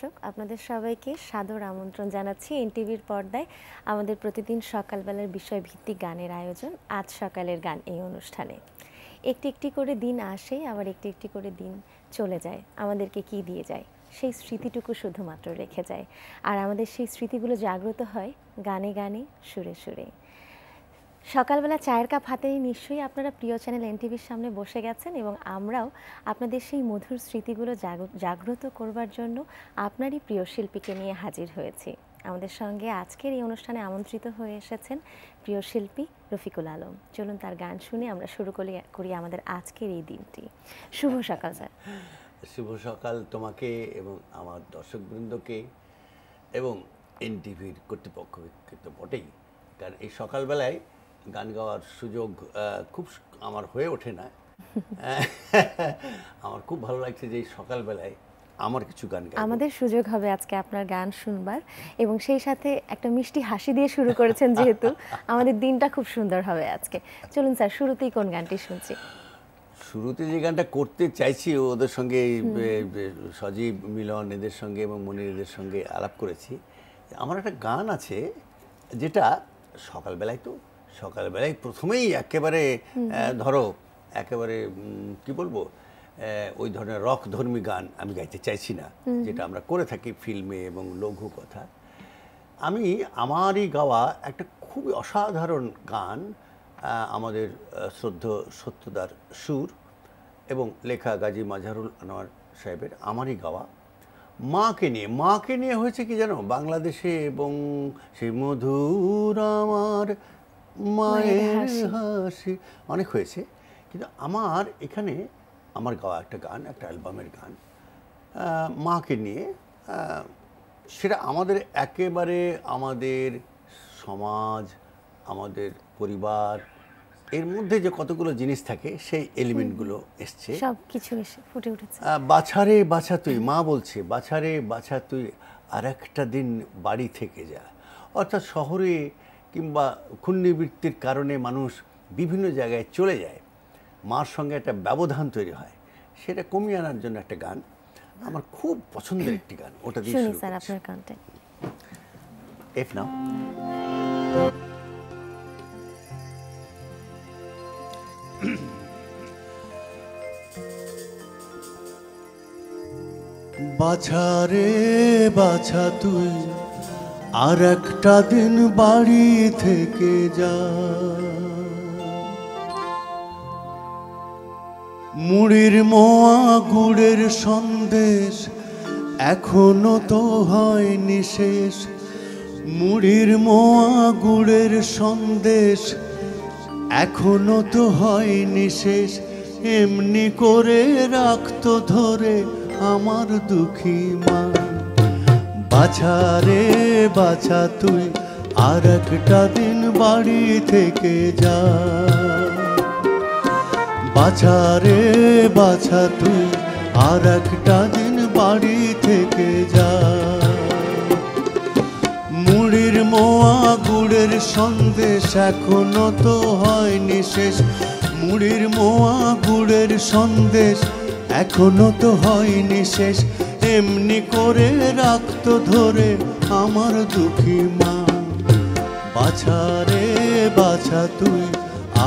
দর্শক, আপনাদের সবাইকে সাদর আমন্ত্রণ জানাচ্ছি এনটিভির পর্দায় আমাদের প্রতিদিন সকালবেলার বিষয়ভিত্তিক গানের আয়োজন আজ সকালের গান এই অনুষ্ঠানে। একটি একটি করে দিন আসে, আবার একটি একটি করে দিন চলে যায়, আমাদেরকে কি দিয়ে যায়? সেই স্মৃতিটুকু শুধুমাত্র রেখে যায়, আর আমাদের সেই স্মৃতিগুলো জাগ্রত হয় গানে গানে, সুরে সুরে। সকালবেলা চায়ের কাপ হাতে নিশ্চয়ই আপনারা প্রিয় চ্যানেল এনটিভির সামনে বসে গেছেন, এবং আমরাও আপনাদের সেই মধুর স্মৃতিগুলো জাগ্রত করবার জন্য আপনারই প্রিয় শিল্পীকে নিয়ে হাজির হয়েছি। আমাদের সঙ্গে আজকের এই অনুষ্ঠানে আমন্ত্রিত হয়ে এসেছেন প্রিয় শিল্পী রফিকুল আলম। চলুন তার গান শুনে আমরা শুরু করি আমাদের আজকের এই দিনটি। শুভ সকাল স্যার। শুভ সকাল তোমাকে এবং আমার দর্শকবৃন্দকে এবং এনটিভির কর্তৃপক্ষকে তো বটেই, কারণ এই সকালবেলায় গান গাওয়ার সুযোগ খুব আমার হয়ে ওঠে না। আমার খুব ভালো লাগছে যে এই সকালবেলায় আমার কিছু গান গাইবো। আমাদের সুযোগ হবে আজকে আপনার গান শুনবার, এবং সেই সাথে একটা মিষ্টি হাসি দিয়ে শুরু করেছেন যেহেতু আমাদের দিনটা খুব সুন্দর হবে আজকে। চলুন স্যার, শুরুতেই কোন গানটি শুনছি? শুরুতে যে গানটা করতে চাইছি ওদের সঙ্গে, সজীব, মিলন এদের সঙ্গে এবং মনির এদের সঙ্গে আলাপ করেছি। আমার একটা গান আছে যেটা সকালবেলায় প্রথমেই একেবারে ধরো একেবারে কি বলবো, ওই ধরনের রকধর্মী গান আমি গাইতে চাইছি না, যেটা আমরা করে থাকি ফিল্মে এবং লঘু কথা। আমি আমারই গাওয়া একটা খুবই অসাধারণ গান, আমাদের সত্যদার সুর এবং লেখা গাজী মাজহারুল আনোয়ার সাহেবের, আমারই গাওয়া মাকে নিয়ে হয়েছে কি জানো, বাংলাদেশে, এবং সেই মধুর আমার মায়ের হাসি অনেক হয়েছে, কিন্তু আমার এখানে আমার গাওয়া একটা গান, একটা অ্যালবামের গান মাকে নিয়ে, সেটা আমাদের একেবারে আমাদের সমাজ, আমাদের পরিবার, এর মধ্যে যে কতগুলো জিনিস থাকে সেই এলিমেন্টগুলো এসছে, সব কিছু এসে ফুটে উঠেছে। বাছারে বাছা তুই, মা বলছে বাছারে বাছা তুই আর একটা দিন বাড়ি থেকে যা। অর্থাৎ শহরে কিংবা ক্ষুণ্ণবৃত্তির কারণে মানুষ বিভিন্ন জায়গায় চলে যায়, মার সঙ্গে একটা ব্যবধান তৈরি হয়, সেটা কমিয়ে আনার জন্য একটা গান, আমার খুব পছন্দের একটি গান, ওটা দিয়ে শুরু স্যার আপনার গানটা এফ নাও। বাছারে বাছা তুই আর একটা দিন বাড়ি থেকে যা, মুড়ির মোয়া গুড়ের সন্দেশ এখনো তো হয়নি শেষ, মুড়ির মোয়া গুড়ের সন্দেশ এখনো তো হয়নি শেষ, এমনি করে রাখতো ধরে আমার দুঃখী মা। বাছারে বাছা তুই আর একটা দিন বাড়ি থেকে যা, বাছারে বাছা তুই আর একটা দিন বাড়ি থেকে যা, মুড়ির মোয়া গুড়ের সন্দেশ এখনো তো হয়নি শেষ, মুড়ির মোয়া গুড়ের সন্দেশ এখনো তো হয়নি শেষ, এমনি করে রাখতো ধরে আমার দুঃখী মা। বাছারে বাছা তুই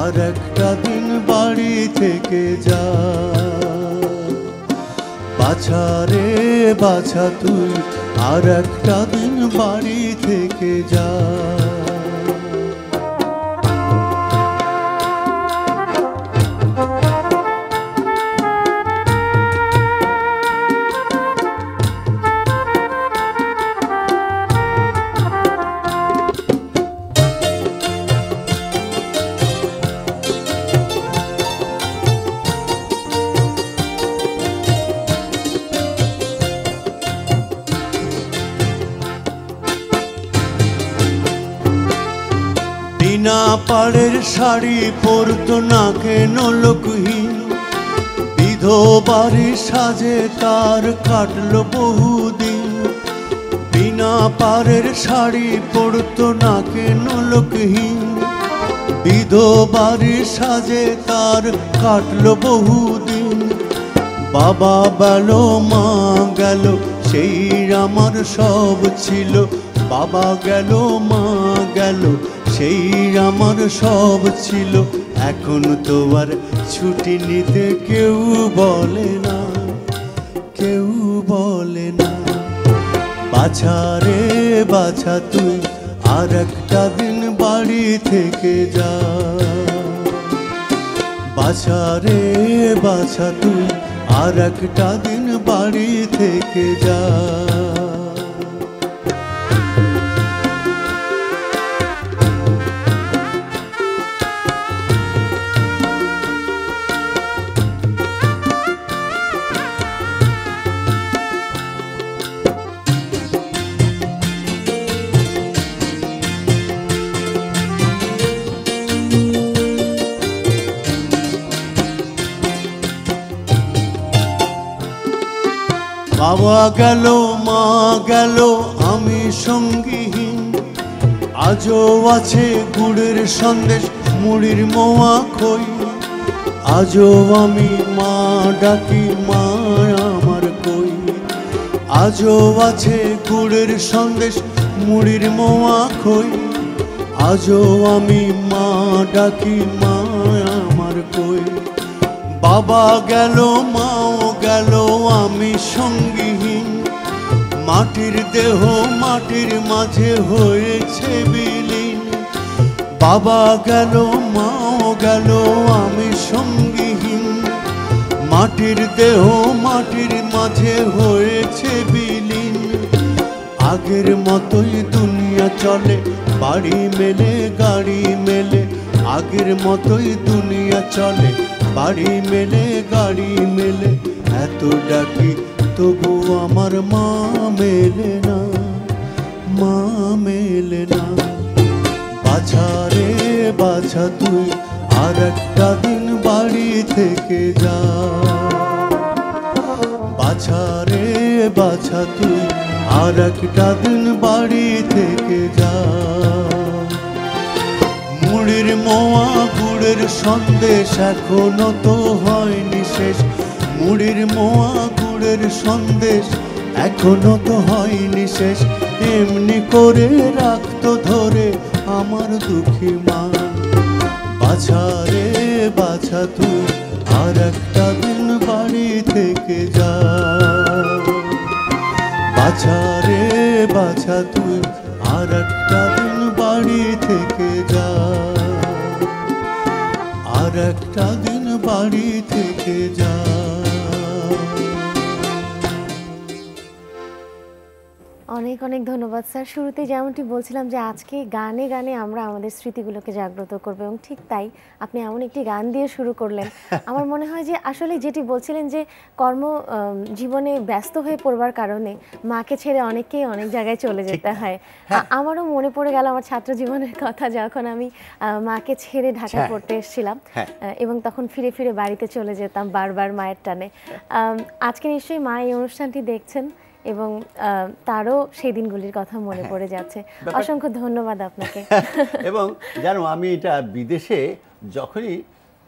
আর একটা দিন বাড়ি থেকে যা, বাছারে বাছা তুই আর একটা দিন বাড়ি থেকে যা। বিনা পাড়ের শাড়ি পরতো না কেন লোকহীন, বিধবাড়ির সাজে তার কাটলো বহুদিন, বিনা পাড়ের শাড়ি পরতো না কেন লোকহীন, বিধবাড়ির সাজে তার কাটলো বহুদিন, বাবা গেল মা গেল সেই আমার সব ছিল, বাবা গেল মা গেল, সেই আমার সব ছিল, এখন তো আর ছুটি নিতে কেউ বলে না, কেউ বলে না। বাছা রে বাছা তুই আর একটা দিন বাড়ি থেকে যা, বাছা রে বাছা তুই আর একটা দিন বাড়ি থেকে যা। বাবা গেল মা গেল আমি সঙ্গীহীন, আজও আছে গুড়ের সন্দেশ মুড়ির মোয়া খই, আজও আমি মা ডাকি মা আমার কই, আজও আছে গুড়ের সন্দেশ মুড়ির মোয়া খই, আজও আমি মা ডাকি মা আমার কই। বাবা গেল মাও গেল আমি সঙ্গীহীন, মাটির দেহ মাটির মাঝে হয়েছে বিলীন। বাবা গেল মাও গেল আমি সঙ্গীহীন, মাটির দেহ মাটির মাঝে হয়েছে বিলীন। আগের মতোই দুনিয়া চলে বাড়ি মেলে গাড়ি মেলে, আগের মতোই দুনিয়া চলে বাড়ি মেলে গাড়ি মেলে। এত ডাকি তবু আমার মা মেলে না, মা মেলে না। বাছা রে বাছা তুই আর একটা দিন বাড়ি থেকে যা, বাছা রে বাছা তুই আর একটা দিন বাড়ি থেকে যা। মুড়ির মোয়া গুড়ের সন্দেশ এখনো তো হয়নি শেষ, মুড়ির মোয়া গুড়ের সন্দেশ এখনো তো হয়নি শেষ। এমনি করে রাখতো ধরে আমার দুঃখী মা। বাছা রে বাছা তুই আর একটা দিন বাড়ি থেকে যা, বাছা রে বাছা তুই আর একটা দিন বাড়ি থেকে যা, আর একটা দিন বাড়ি থেকে যা। অনেক অনেক ধন্যবাদ স্যার। শুরুতে যেমনটি বলছিলাম যে আজকে গানে গানে আমরা আমাদের স্মৃতিগুলোকে জাগ্রত করব, এবং ঠিক তাই আপনি এমন একটি গান দিয়ে শুরু করলেন। আমার মনে হয় যে আসলে যেটি বলছিলেন যে কর্ম জীবনে ব্যস্ত হয়ে পড়বার কারণে মাকে ছেড়ে অনেককেই অনেক জায়গায় চলে যেতে হয়। আমারও মনে পড়ে গেল আমার ছাত্র জীবনের কথা, যখন আমি মাকে ছেড়ে ঢাকায় পড়তে এসেছিলাম এবং তখন ফিরে ফিরে বাড়িতে চলে যেতাম বারবার মায়ের টানে। আজকে নিশ্চয়ই মা এই অনুষ্ঠানটি দেখছেন এবং তারও সেই দিনগুলির কথা মনে পড়ে যাচ্ছে। অসংখ্য ধন্যবাদ আপনাকে। এবং জানো, আমি এটা বিদেশে যখনই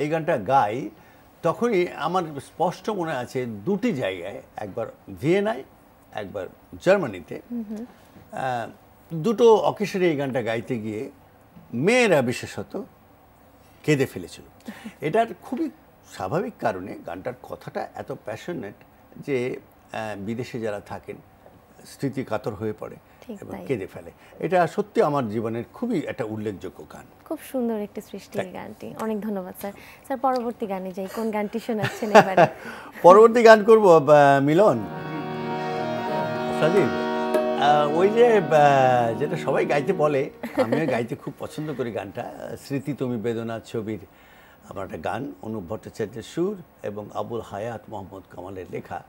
এই গানটা গাই তখনই আমার স্পষ্ট মনে আছে দুটি জায়গায়, একবার ভিয়েনায় একবার জার্মানিতে, দুটো অকেশনে এই গানটা গাইতে গিয়ে মেয়েরা বিশেষত কেঁদে ফেলেছিল। এটার খুবই স্বাভাবিক কারণে গানটার কথাটা এত প্যাশনেট যে বিদেশে যারা থাকেন স্মৃতি কাতর হয়ে পড়ে এবং কেঁদে ফেলে। এটা সত্যি আমার জীবনের খুবই একটা উল্লেখযোগ্য গান। খুব সুন্দর একটি সৃষ্টি এই গানটি। অনেক ধন্যবাদ স্যার। স্যার পরবর্তী গানে যাই, কোন গানটি শোনাচ্ছেন এবারে? পরবর্তী গান করব মিলন সাজিদ, ওই যে যেটা সবাই গাইতে বলে, আমিও গাইতে খুব পছন্দ করি গানটা, স্মৃতি তুমি বেদনা ছবির আমার একটা গান, অনুপ ভট্টাচার্যের সুর এবং আবুল হায়াত মোহাম্মদ কামালের লেখা।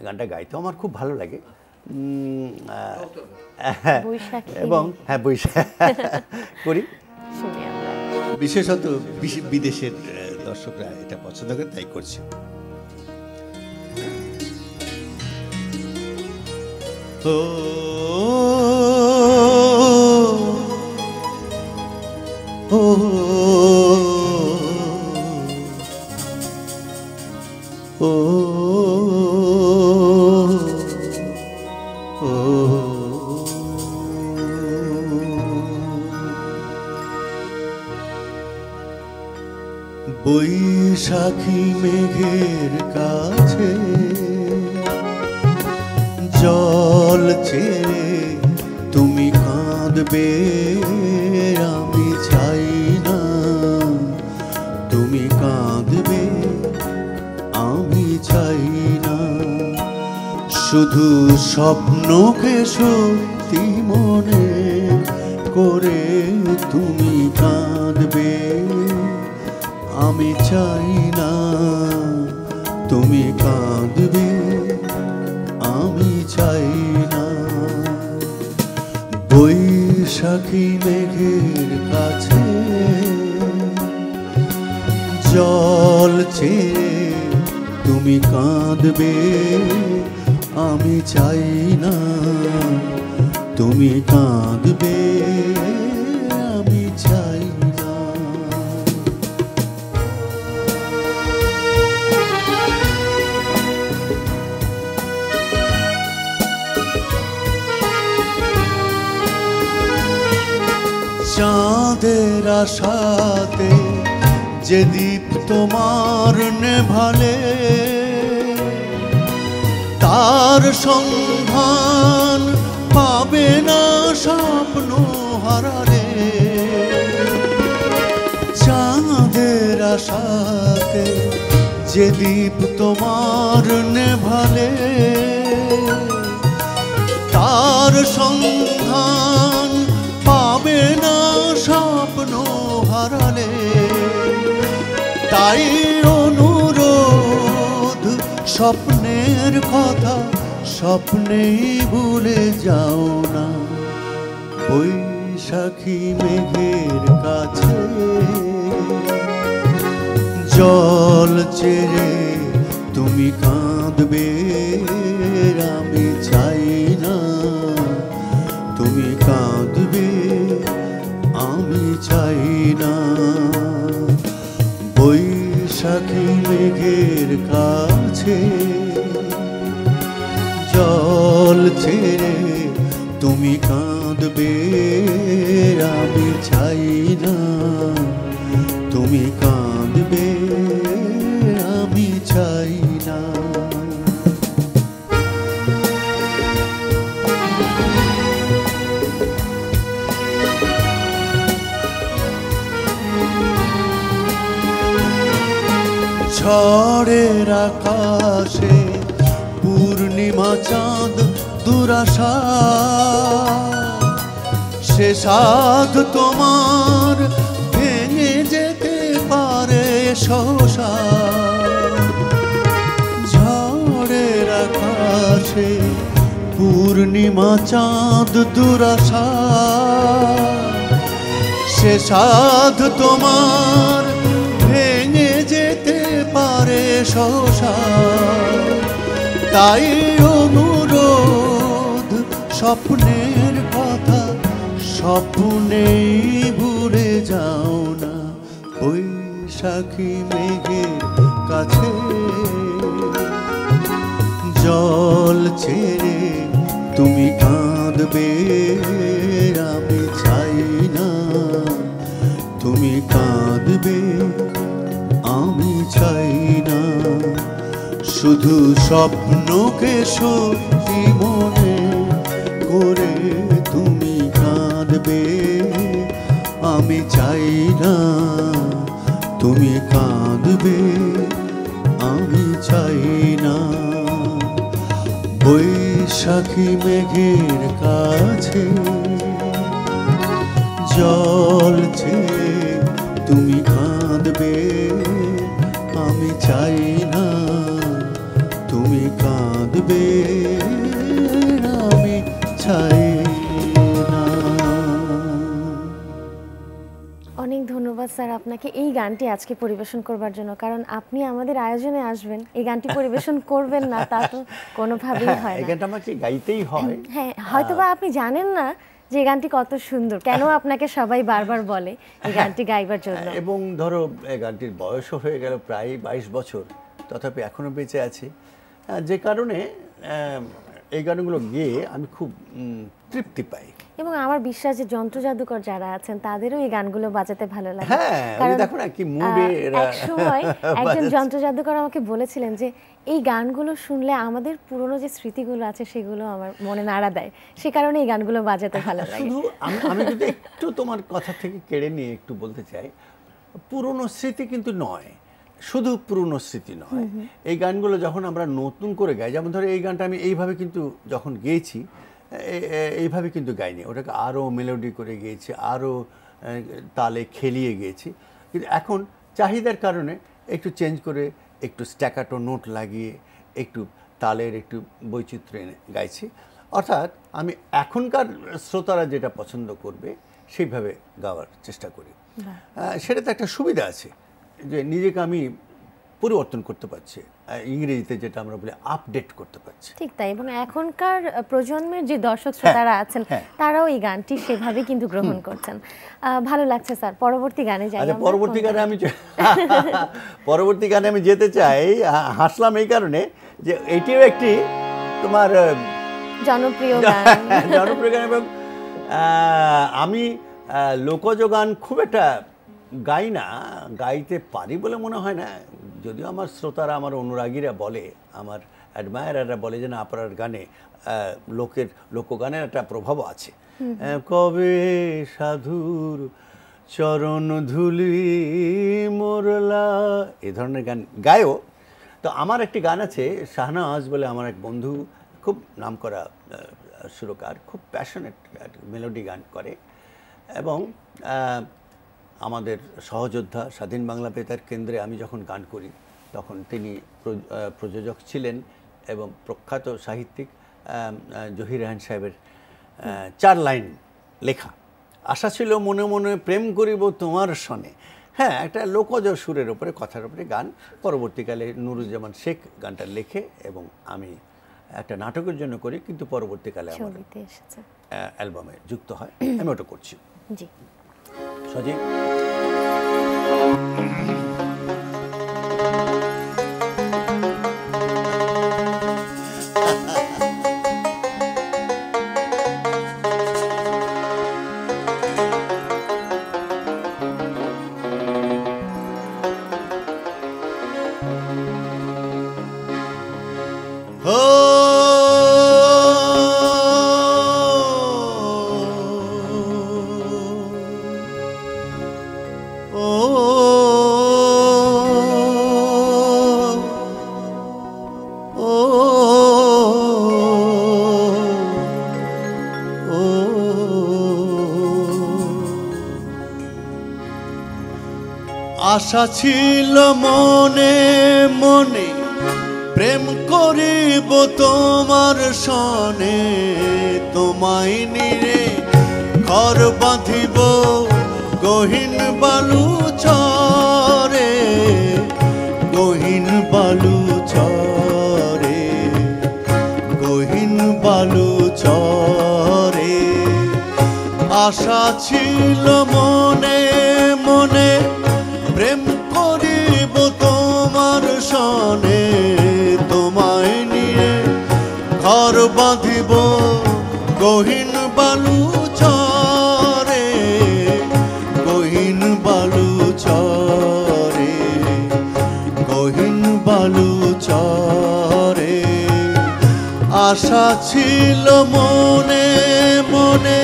গানটা গাইতে আমার খুব ভালো লাগে এবং বৈশাখ করি। বিশেষত বিদেশের দর্শকরা এটা পছন্দ করে, তাই করছে। ও বৈশাখী মেঘের কাছে জল ছেড়ে তুমি কাঁদবে, আমি চাই না তুমি কাঁদবে, আমি চাই না। শুধু স্বপ্নকে সত্যি মনে করে তুমি কাঁদবে, আমি চাই না তুমি কাঁদবে, আমি চাই না। বৈশাখী মেঘের কাছে জল ছেড়ে তুমি কাঁদবে, আমি চাই না তুমি কাঁদবে, আমি চাই না। চাঁদের আশাতে যে দীপ তোমার নেভালে, তার সন্ধান পাবে না স্বপ্ন হারালে। চাঁদের আশাতে যে দীপ তোমার নেভালে, তার সন্ধান পাবে না স্বপ্ন হারালে। তাই অনুরোধ স্বপ্নের কথা স্বপ্নেই ভুলে যাও না। বৈশাখী মেঘের কাছে জল ছেড়ে তুমি কাঁদবে, আমি চাই না তুমি কাঁদবে, আমি চাই না। বৈশাখী মেঘের কাছে জল ছেড়ে তুমি কাঁদবে, আমি চাই না তুমি কাঁদবে, আমি চাই না। ঝড়ের আকাশে পূর্ণিমা চাঁদ দুরাশা, সে সাধ তোমার ভেঙে যেতে পারে সহসা। ঝড়ের আকাশে পূর্ণিমা চাঁদ দুরাশা, সে সাধ তোমার ভেঙে যেতে পারে সহসা। তাই অনুরোধ স্বপ্নের কথা স্বপ্নেই ভুলে যাও না। বৈশাখী মেঘের কাছে জল ছেড়ে তুমি কাঁদবে, আমি চাই না তুমি কাঁদবে, আমি চাই না। শুধু স্বপ্নকে সত্যি মনে করে তুমি কাঁদবে, আমি চাই না তুমি কাঁদবে, আমি চাই না। বৈশাখী মেঘের কাছে জল ছেড়ে তুমি কাঁদবে, আমি চাই না তুমি কাঁদবে, আমি চাই না। অনেক ধন্যবাদ স্যার আপনাকে এই গানটি আজকে পরিবেশন করবার জন্য, কারণ আপনি আমাদের আয়োজনে আসবেন, এই গানটি পরিবেশন করবেন না তা তো কোনোভাবেই হয় না। এই গানটা আমাকে গাইতেই হয়। হ্যাঁ, হয়তোবা আপনি জানেন না যে এই গানটি কত সুন্দর, কেন আপনাকে সবাই বারবার বলে এই গানটি গাইবার জন্য। এবং ধরো এই গানটির বয়সও হয়ে গেল প্রায় 22 বছর, তথাপি এখনো বেঁচে আছি, যে কারণে এই গানগুলো গেয়ে আমি খুব তৃপ্তি পাই। এবং আমার বিশ্বাস যে যন্ত্র জাদুকর যারা আছেন তাদেরও এই গানগুলো বাজাতে ভালো লাগে। হ্যাঁ, ওই দেখো না কি মুডে এরা এক সময় একজন যন্ত্র জাদুকর আমাকে বলেছিলেন যে এই গানগুলো শুনলে আমাদের পুরনো যে স্মৃতিগুলো আছে সেগুলো আমার মনে নাড়া দেয়, সে কারণে এই গানগুলো বাজাতে ভালো লাগে। শুধু আমি যদি একটু তোমার কথা থেকে কেড়ে নিয়ে একটু বলতে চাই, পুরনো স্মৃতি কিন্তু নয়, শুধু পুরনো স্মৃতি নয়। এই গানগুলো যখন আমরা নতুন করে গাই, যেমন ধরো এই গানটা আমি এইভাবে কিন্তু যখন গেয়েছি, এইভাবে কিন্তু গাইনি, ওটাকে আরও মেলোডি করে গিয়েছি, আরও তালে খেলিয়ে গিয়েছি। কিন্তু এখন চাহিদার কারণে একটু চেঞ্জ করে, একটু স্ট্যাকাটো নোট লাগিয়ে, একটু তালের একটু বৈচিত্র্য এনে গাইছি। অর্থাৎ আমি এখনকার শ্রোতারা যেটা পছন্দ করবে সেইভাবে গাওয়ার চেষ্টা করি। সেটাতে একটা সুবিধা আছে যে নিজেকে আমি পরিবর্তন করতে পারছি, ইংরেজিতে যেটা আমরা বলি আপডেট করতে পারছি। ঠিক তাই, এবং এখনকার প্রজন্মের যে দর্শক শ্রোতারা আছেন তারাও এই গানটি সেভাবে কিন্তু গ্রহণ করছেন। ভালো লাগছে স্যার, পরবর্তী গানে যাই। পরবর্তী গানে আমি যেতে চাই। হাসলাম এই কারণে যে এটিও একটি তোমার জনপ্রিয় গান। জনপ্রিয় গান, এবং আমি লোকজ গান খুব একটা গাই না, গাইতে পারি বলে মনে হয় না। যদিও আমার শ্রোতারা, আমার অনুরাগীরা বলে, আমার অ্যাডমায়াররা বলে যে না, আপনার গানে লোকগানের একটা প্রভাব আছে। কবে সাধুর চরণ ধুলি মোরলা, এই ধরনের গান গায়ও। তো আমার একটি গান আছে, শাহনাজ বলে আমার এক বন্ধু, খুব নামকরা সুরকার, খুব প্যাশনেট মেলোডি গান করে, এবং আমাদের সহযোদ্ধা স্বাধীন বাংলা বেতার কেন্দ্রে আমি যখন গান করি তখন তিনি প্রযোজক ছিলেন, এবং প্রখ্যাত সাহিত্যিক জহির রায়হান সাহেবের 4 লাইন লেখা, আশা ছিল মনে মনে প্রেম করিব তোমার সনে। হ্যাঁ, একটা লোকজ সুরের ওপরে, কথার ওপরে গান। পরবর্তীকালে নুরুজ্জামান শেখ গানটা লেখে এবং আমি একটা নাটকের জন্য করি, কিন্তু পরবর্তীকালে আমার অ্যালবামে যুক্ত হয়। আমি ওটা করছি। জি সজীব, আশা ছিল মনে মনে প্রেম করিব তোমার সনে, তোমায় নিরে ঘর বাঁধিব গহীন বালু চরে, গহীন বালু চরে, গহীন বালু চরে। আশা ছিল মনে মনে প্রেম করিব তোমার সনে, তোমায় নিয়ে ঘর বাঁধিব গহীন বালু চরে, গহীন বালু চরে, গহীন বালু চরে। আশা ছিল মনে মনে।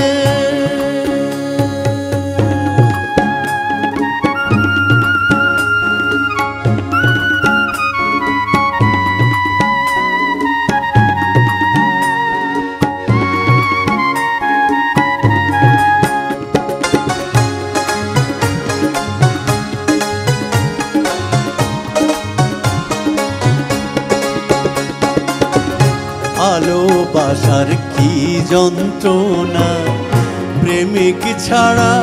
ভালোবাসার কি যন্ত্রণা প্রেমিক ছাড়া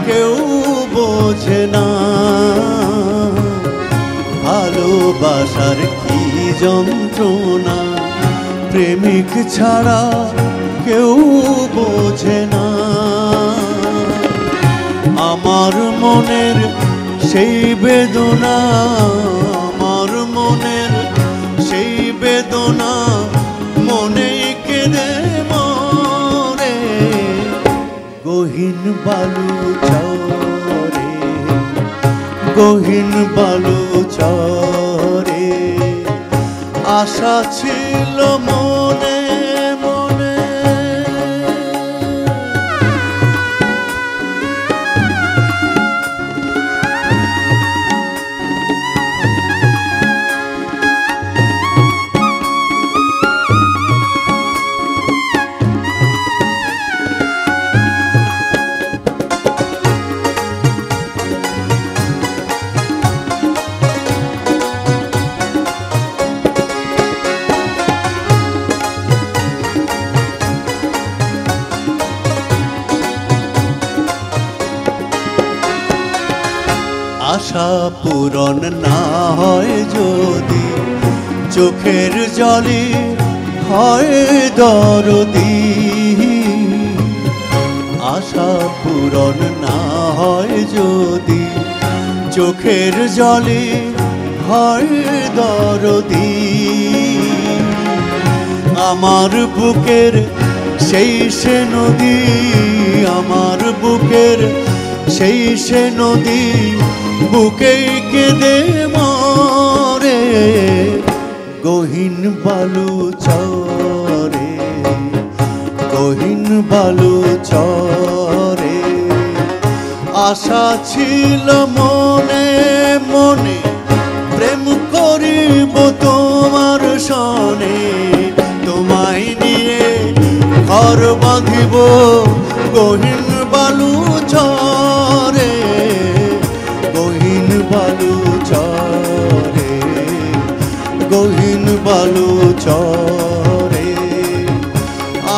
কেউ বোঝে না, ভালোবাসার কি যন্ত্রণা প্রেমিক ছাড়া কেউ বোঝে না। আমার মনের সেই বেদনা, আমার মনের সেই বেদনা মনে কেঁদে মরে, গহীন বালু চরে, গহীন বালু চরে আশা ছিল মনে মনে, আশা পূরণ না হয় যদি চোখের জলে হয় দরদি, আশা পূরণ না হয় যদি চোখের জলে হয় দরদি, আমার বুকের সেই সে নদী, আমার বুকের সেই সে নদী বুকে কেঁদে মরে, গহীন বালু চরে, গহীন বালু চরে আশা ছিল মনে মনে, প্রেম করিব তোমার সনে, তোমায় নিয়ে ঘর বাঁধিব গহীন বালু চরে, গহীন বালু চরে, গহীন বালু চরে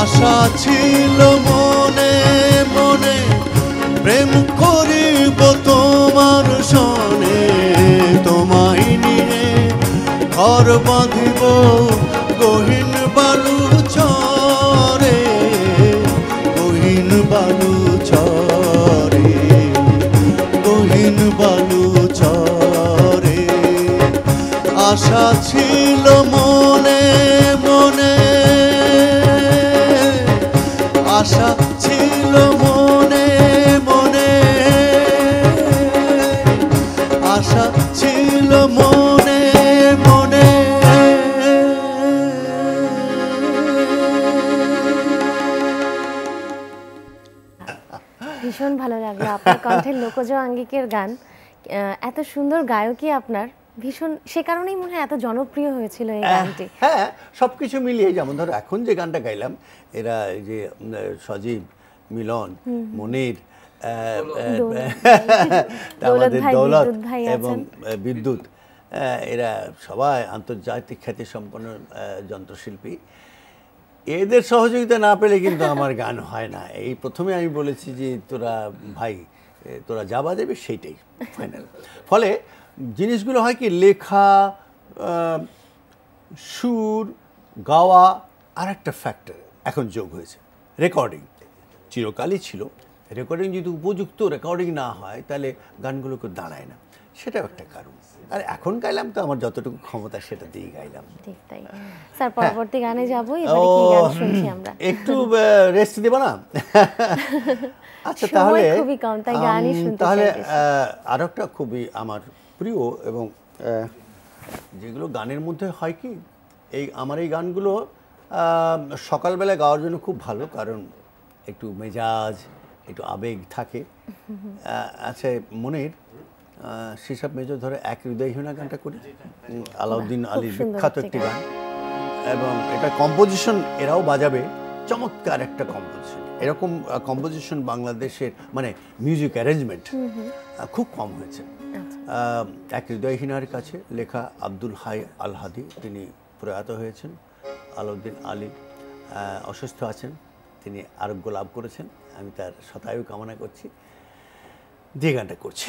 আশা ছিল মনে মনে, প্রেম করিব তোমার সনে, তোমায় নিয়ে ঘর বাঁধিব গহীন বালু চরে, গহীন বালু চরে, গহীন বালু চরে আশা ছিল মনে মনে, আশা ছিল মনে মনে, আশা ছিল মনে মনে। ভীষণ ভালো লাগলো আপনার কণ্ঠের লোকজ আঙ্গিকের গান, এত সুন্দর গায়কই আপনার, ভীষণ সে কারণেই মনে হয় এত জনপ্রিয় হয়েছিল এই গানটি। হ্যাঁ, সবকিছু মিলিয়ে যেমন ধরো এখন যে গানটা গাইলাম, এরা এই যে সজীব, মিলন, মনির, আমাদের দৌলত এবং বিদ্যুৎ, এরা সবাই আন্তর্জাতিক খ্যাতি সম্পন্ন যন্ত্রশিল্পী। এদের সহযোগিতা না পেলে কিন্তু আমার গান হয় না। এই প্রথমে আমি বলেছি যে তোরা ভাই, তোরা যা বাজাবে সেইটাই ফাইনাল। ফলে জিনিসগুলো হয় কি, লেখা, সুর, গাওয়া আর একটা ফ্যাক্টর এখন যোগ হয়েছে, রেকর্ডিং। চিরকালই ছিল, রেকর্ডিং যদি উপযুক্ত রেকর্ডিং না হয় তাহলে গানগুলোকে দাঁড়ায় না, সেটাও একটা কারণ। আর এখন গাইলাম তো আমার যতটুকু ক্ষমতা সেটা দিয়ে গাইলাম। ঠিক তাই। স্যার পরবর্তী গানে যাব, এবারে কি গান শুনছি আমরা? একটু রেস্ট দেব না? আচ্ছা, তাহলে খুবই কম, তাই গানই শুনতে চাই। তাহলে আরেকটা খুবই আমার প্রিয় এবং যেগুলো গানের মধ্যে হয় কি, আমার এই গানগুলো সকালবেলা গাওয়ার জন্য খুব ভালো, কারণ একটু মেজাজ, একটু আবেগ থাকে। আচ্ছা মনির, সেসব মেজর ধরে এক হৃদয়হীনা গানটা করি, আলাউদ্দিন আলীর বিখ্যাত একটি গান, এবং এটা কম্পোজিশন এরাও বাজাবে, চমৎকার একটা কম্পোজিশন। এরকম কম্পোজিশন বাংলাদেশের মানে মিউজিক অ্যারেঞ্জমেন্ট খুব কম হয়েছে। এক হৃদয়হীনার কাছে লেখা, আব্দুল হাই আল হাদি, তিনি প্রয়াত হয়েছেন। আলাউদ্দিন আলী অসুস্থ আছেন, তিনি আরোগ্য লাভ করেছেন, আমি তার শতায়ু কামনা করছি। যে গানটা করছি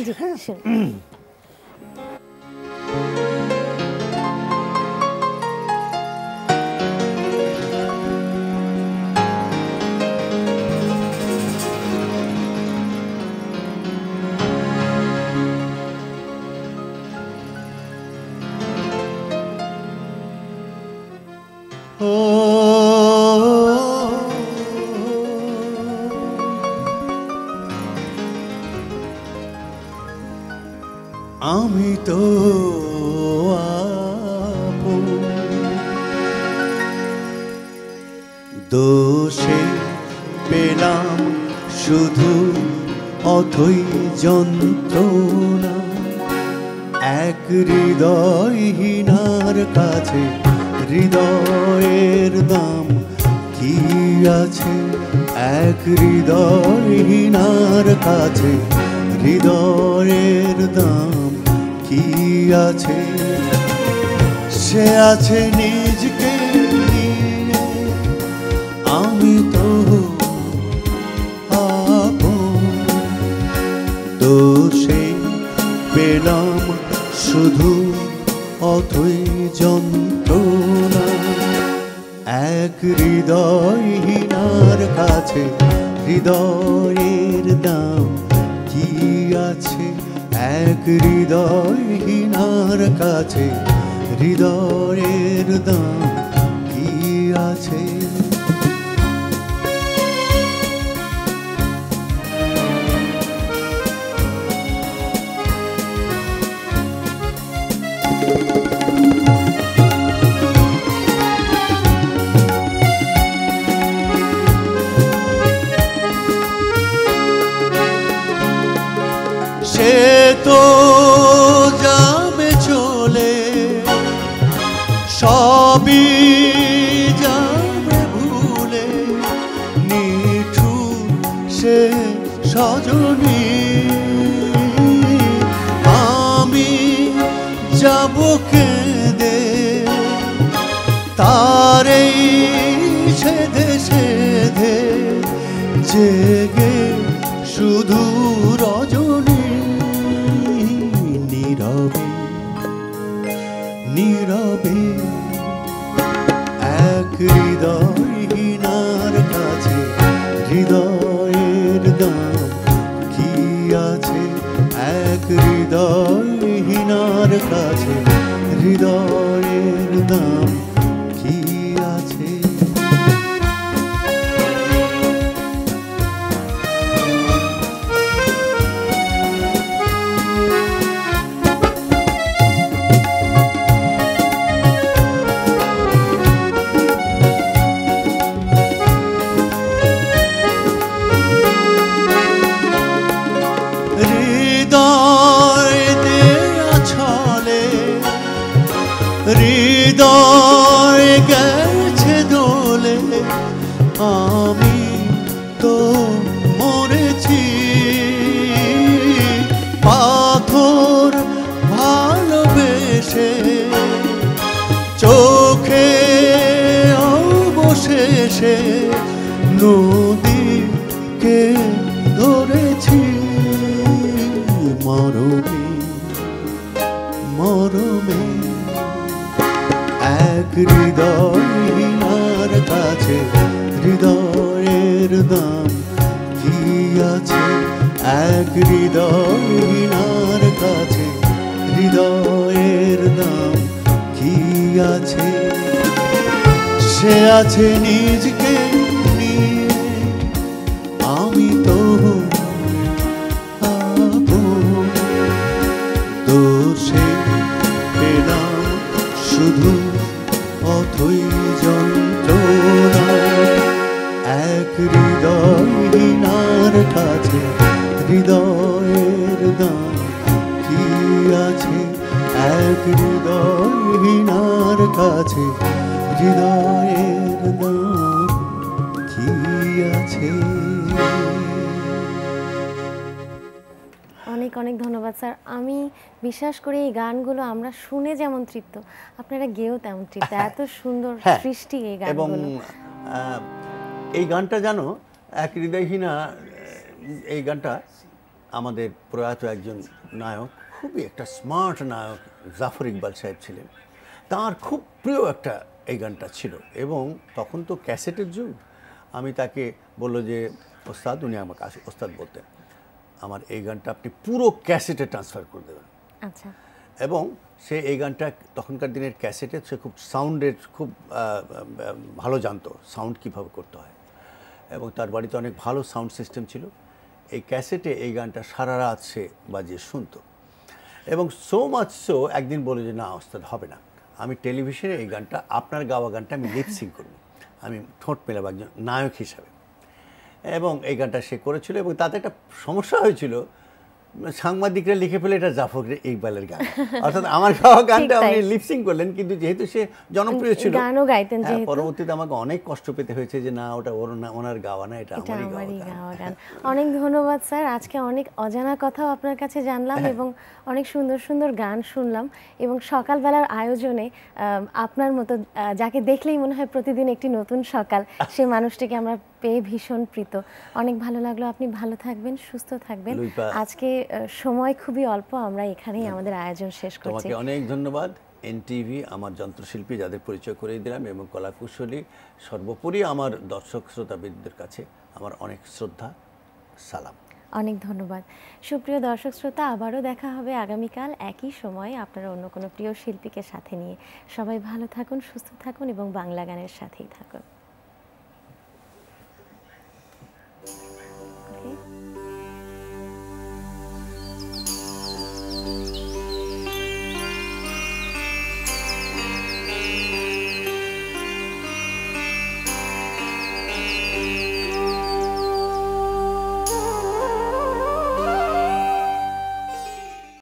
ও, আমি তো আপন, দোষে পেলাম শুধু অথই যন্ত্রণা, এক হৃদয়হীনার কাছে হৃদয়ের দাম কি আছে, এক হৃদয়হীনার কাছে হৃদয়ের দাম কি আছে। সে আছে নিজকে নিয়ে, আমি তো আপন, দোষে পেলাম শুধু অথই যন্ত্রণা, এক হৃদয়হীনার কাছে হৃদয়ের দাম কি আছে, এক হৃদয়হীনার কাছে হৃদয়ের দাম কি আছে। সে তো যাবে চলে, সবই যাবে ভুলে, নিঠুর সে সজনী, আমি যাব কেঁদে তারে সেধে সেধে, জেগে শুধু রজনী, নীরবে নীরবে, এক হৃদয়হীনার কাছে হৃদয়ের দাম কি আছে, এক হৃদয়হীনার কাছে হৃদয়ের দাম কি আছে। হৃদয় গেছে দোলে, আমি তো মরেছি, পাথর ভালোবেসে চোখে অবশেষে নদীকে ধরেছি, মরমে মরমে, এক হৃদয়হীনার কাছে হৃদয়ের দাম কি আছে, এক হৃদয়হীনার কাছে হৃদয়ের দাম কি আছে। সে আছে নিজকে নিয়ে, আমি তো আপন, দোষে পেলাম শুধু অথই যন্ত্রণা, এক হৃদয়হীনার কাছে হৃদয়ের দাম কি আছে, এক হৃদয়হীনার কাছে হৃদয়ের দাম কি আছে। অনেক অনেক ধন্যবাদ স্যার। আমি বিশ্বাস করি এই গানগুলো আমরা শুনে যেমন তৃপ্ত, আপনারা গেয়েও তেমন তৃপ্ত, এত সুন্দর সৃষ্টি এই গানগুলো। এবং এই গানটা জানো, এক হৃদয়হীনা, এই গানটা আমাদের প্রয়াত একজন নায়ক, খুবই একটা স্মার্ট নায়ক, জাফর ইকবাল সাহেব ছিলেন, তার খুব প্রিয় একটা এই গানটা ছিল। এবং তখন তো ক্যাসেটের যুগ, আমি তাকে বললো যে ওস্তাদ, উনি আমাকে ওস্তাদ বলতেন, আমার এই গানটা আপনি পুরো ক্যাসেটে ট্রান্সফার করে দেবেন। আচ্ছা। এবং সে এই গানটা তখনকার দিনের ক্যাসেটে সে খুব সাউন্ডের খুব ভালো জানতো, সাউন্ড কীভাবে করতে হয়, এবং তার বাড়িতে অনেক ভালো সাউন্ড সিস্টেম ছিল। এই ক্যাসেটে এই গানটা সারা রাত সে বাজিয়ে শুনতো। এবং সো মাচ সো একদিন বলে যে না ওস্তাদ হবে না, আমি টেলিভিশনে এই গানটা আপনার গাওয়া গানটা আমি লিপসিং করব, আমি ঠোঁট মেলাবো একজন নায়ক হিসাবে। এবং এই গানটা সে করেছিল এবং তাতে একটা সমস্যা হয়েছিল, সাংবাদিকরা লিখে ফেলে এটা জাফর ইকবালের গান, অর্থাৎ আমার গাওয়া গানটা উনি লিপসিং করলেন, কিন্তু যেহেতু সে জনপ্রিয় ছিল গানও গাইতেন যেহেতু, পরবর্তীতে আমাকে অনেক কষ্ট পেতে হয়েছে যে না ওটা ওনার গাওয়া না, এটা আমারই গাওয়া গান। অনেক ধন্যবাদ স্যার, আজকে অনেক অজানা কথাও আপনার কাছে জানলাম এবং অনেক সুন্দর সুন্দর গান শুনলাম। এবং সকালবেলার আয়োজনে আপনার মতো যাকে দেখলেই মনে হয় প্রতিদিন একটি নতুন সকাল, সেই মানুষটিকে আমরা পেয়ে ভীষণ প্রীত। অনেক ভালো লাগলো, আপনি ভালো থাকবেন, সুস্থ থাকবেন। আজকে সময় খুবই অল্প, আমরা এখানেই আমাদের আয়োজন শেষ করছি। তোমাকে অনেক ধন্যবাদ। এনটিভি আমার যন্ত্রশিল্পী যাদের পরিচয় করে দিলাম এবং কলাকুশলী, সর্বোপরি আমার দর্শক শ্রোতাবৃন্দের কাছে আমার অনেক শ্রদ্ধা, সালাম। অনেক ধন্যবাদ। সুপ্রিয় দর্শক শ্রোতা, আবারও দেখা হবে আগামীকাল একই সময়ে আপনারা অন্য কোনো প্রিয় শিল্পীকে সাথে নিয়ে। সবাই ভালো থাকুন, সুস্থ থাকুন এবং বাংলা গানের সাথেই থাকুন।